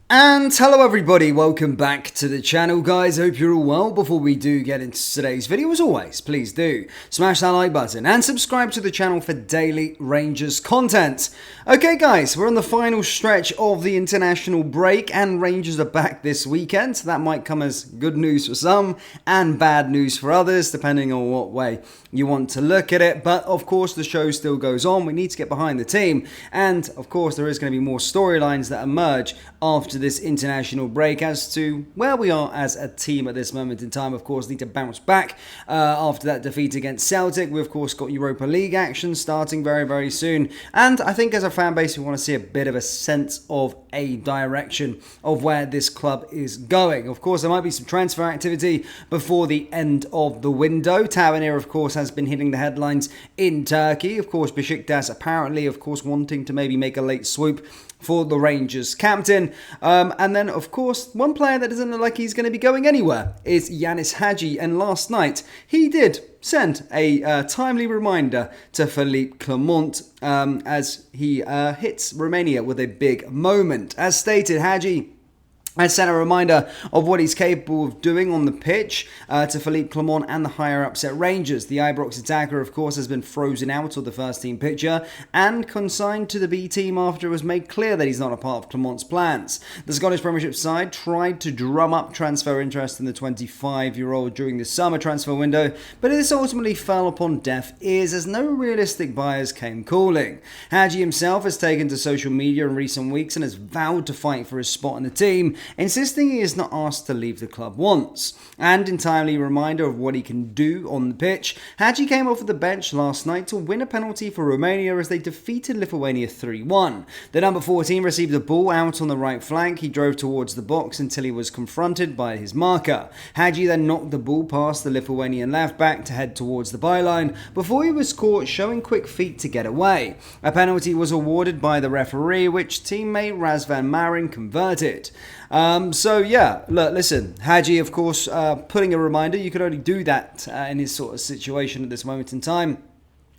And hello everybody, welcome back to the channel guys, hope you're all well. Before we do get into today's video, as always, please do smash that like button and subscribe to the channel for daily Rangers content. Okay guys, we're on the final stretch of the international break and Rangers are back this weekend. That might come as good news for some and bad news for others, depending on what way you want to look at it. But of course the show still goes on, we need to get behind the team, and of course there is going to be more storylines that emerge after this international break as to where we are as a team at this moment in time. Of course, need to bounce back after that defeat against Celtic. We of course got Europa League action starting very soon, and I think as a fan base we want to see a bit of a sense of a direction of where this club is going. Of course, there might be some transfer activity before the end of the window. Tavernier of course has been hitting the headlines in Turkey. Of course, Besiktas apparently of course wanting to maybe make a late swoop for the Rangers captain. And then, of course, one player that doesn't look like he's going to be going anywhere is Ianis Hagi. And last night, he did send a timely reminder to Malik Clement as he hits Romania with a big moment. As stated, Hagi has sent a reminder of what he's capable of doing on the pitch to Malik Tillman and the higher-ups at Rangers. The Ibrox attacker, of course, has been frozen out of the first-team picture and consigned to the B team after it was made clear that he's not a part of Clement's plans. The Scottish Premiership side tried to drum up transfer interest in the 25-year-old during the summer transfer window, but this ultimately fell upon deaf ears as no realistic buyers came calling. Hagi himself has taken to social media in recent weeks and has vowed to fight for his spot in the team, insisting he is not asked to leave the club once. And in timely reminder of what he can do on the pitch, Hagi came off of the bench last night to win a penalty for Romania as they defeated Lithuania 3-1. The number 14 received the ball out on the right flank. He drove towards the box until he was confronted by his marker. Hagi then knocked the ball past the Lithuanian left back to head towards the byline before he was caught showing quick feet to get away. A penalty was awarded by the referee, which teammate Razvan Marin converted. So yeah, look, listen, Hagi, of course, putting a reminder, you could only do that in his sort of situation at this moment in time.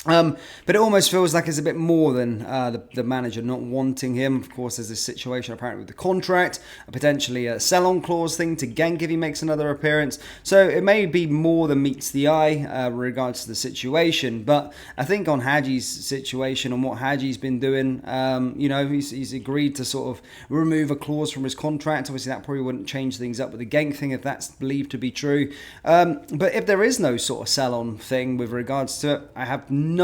But it almost feels like it's a bit more than the manager not wanting him. Of course, there's this situation apparently with the contract, potentially a sell-on clause thing to Genk if he makes another appearance. So it may be more than meets the eye with regards to the situation. But I think on Hagi's situation and what Hagi's been doing, he's agreed to sort of remove a clause from his contract. Obviously, that probably wouldn't change things up with the Genk thing if that's believed to be true. But if there is no sort of sell-on thing with regards to it, I have no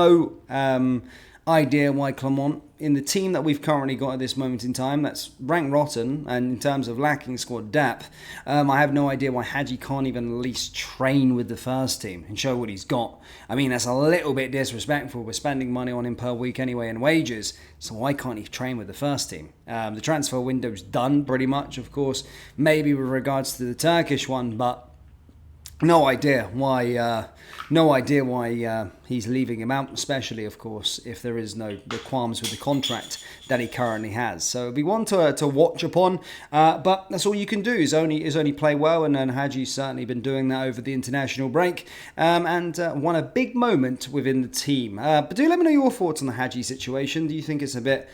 idea why Clement, in the team that we've currently got at this moment in time, that's ranked rotten, and in terms of lacking squad depth, I have no idea why Hagi can't even at least train with the first team and show what he's got. I mean, that's a little bit disrespectful. We're spending money on him per week anyway in wages, so why can't he train with the first team? The transfer window's done pretty much, of course, maybe with regards to the Turkish one, but no idea why he's leaving him out, especially, of course, if there is the qualms with the contract that he currently has. So it'll be one to watch upon, but that's all you can do is only play well, and Hagi's certainly been doing that over the international break, and won a big moment within the team. But do let me know your thoughts on the Hagi situation. Do you think it's a bit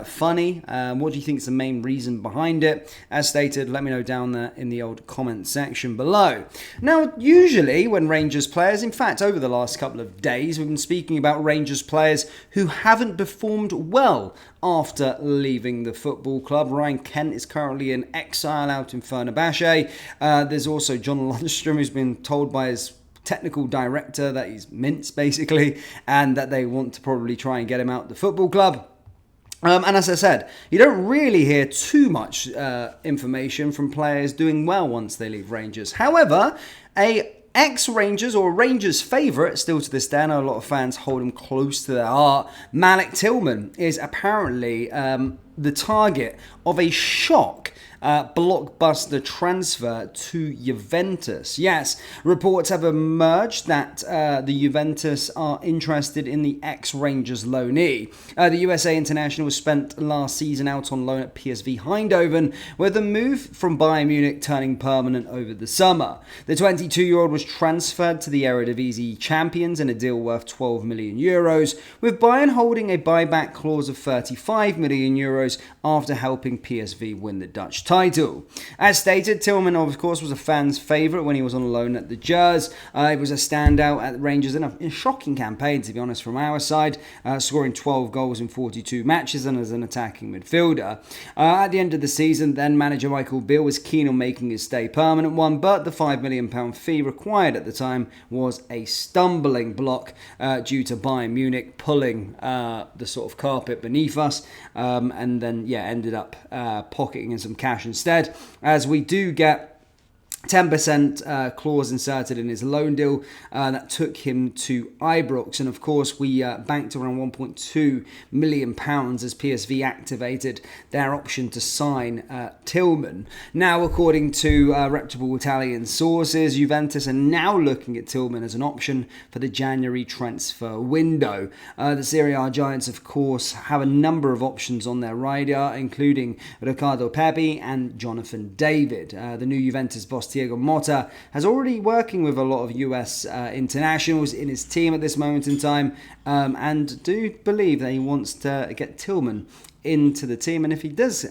funny? What do you think is the main reason behind it? As stated, let me know down there in the old comment section below. Now, usually when Rangers players, in fact over the last couple of days, we've been speaking about Rangers players who haven't performed well after leaving the football club. Ryan Kent is currently in exile out in Fenerbahce. There's also John Lundstrom, who's been told by his technical director that he's mince basically, and that they want to probably try and get him out the football club. And as I said, you don't really hear too much information from players doing well once they leave Rangers. However, a ex-Rangers or Rangers favourite, still to this day, I know a lot of fans hold him close to their heart, Malik Tillman is apparently the target of a shock blockbuster transfer to Juventus. Yes, reports have emerged that the Juventus are interested in the ex-Rangers loanee. The USA international spent last season out on loan at PSV Eindhoven, with the move from Bayern Munich turning permanent over the summer. The 22-year-old was transferred to the Eredivisie champions in a deal worth €12 million, with Bayern holding a buyback clause of €35 million after helping PSV win the Dutch title. As stated, Tillman, of course, was a fan's favourite when he was on loan at the Jers. He was a standout at Rangers in a shocking campaign, to be honest, from our side, scoring 12 goals in 42 matches and as an attacking midfielder. At the end of the season, then manager Michael Beale was keen on making his stay permanent one, but the £5 million fee required at the time was a stumbling block due to Bayern Munich pulling the sort of carpet beneath us, and then ended up pocketing in some cash instead, as we do get 10% clause inserted in his loan deal that took him to Ibrox, and of course we banked around £1.2 million as PSV activated their option to sign Tillman. Now, according to reputable Italian sources, Juventus are now looking at Tillman as an option for the January transfer window. The Serie A giants, of course, have a number of options on their radar, including Riccardo Pepi and Jonathan David. The new Juventus boss Thiago Motta has already working with a lot of US internationals in his team at this moment in time, and do believe that he wants to get Tillman into the team, and if he does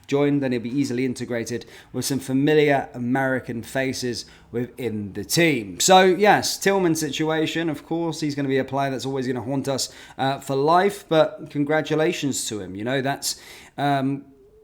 join, then he'll be easily integrated with some familiar American faces within the team. So yes, Tillman's situation, of course, he's going to be a player that's always going to haunt us for life, but congratulations to him. That's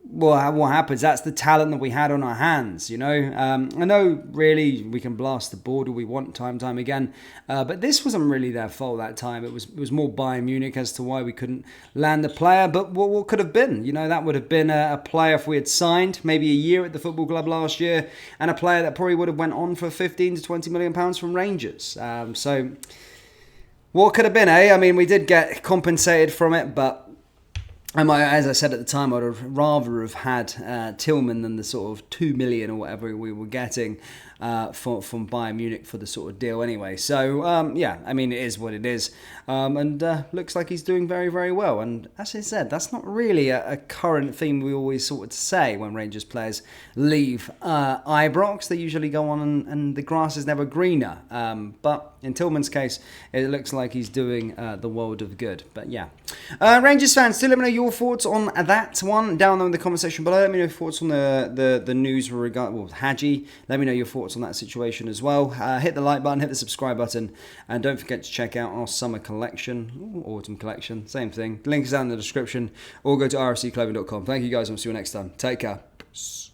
what happens. That's the talent that we had on our hands, I know really we can blast the board all we want time and time again, but this wasn't really their fault that time. It was more Bayern Munich as to why we couldn't land the player. But what could have been, that would have been a player if we had signed maybe a year at the football club last year, and a player that probably would have went on for 15 to 20 million pounds from Rangers. So what could have been, eh? I mean, we did get compensated from it, but as I said at the time, I'd have rather have had Tillman than the sort of 2 million or whatever we were getting from Bayern Munich for the sort of deal anyway. So, I mean, it is what it is. And looks like he's doing very, very well. And as I said, that's not really a current theme we always sort of say when Rangers players leave Ibrox. They usually go on and the grass is never greener. But in Tillman's case, it looks like he's doing the world of good. But yeah. Rangers fans, do let me know your thoughts on that one down in the comment section below. Let me know your thoughts on the news regarding Hagi. Let me know your thoughts on that situation as well. Hit the like button, hit the subscribe button, and don't forget to check out our summer collection, autumn collection, same thing. Link is down in the description, or go to rfcclothing.com. Thank you guys, and I'll see you next time. Take care. Peace.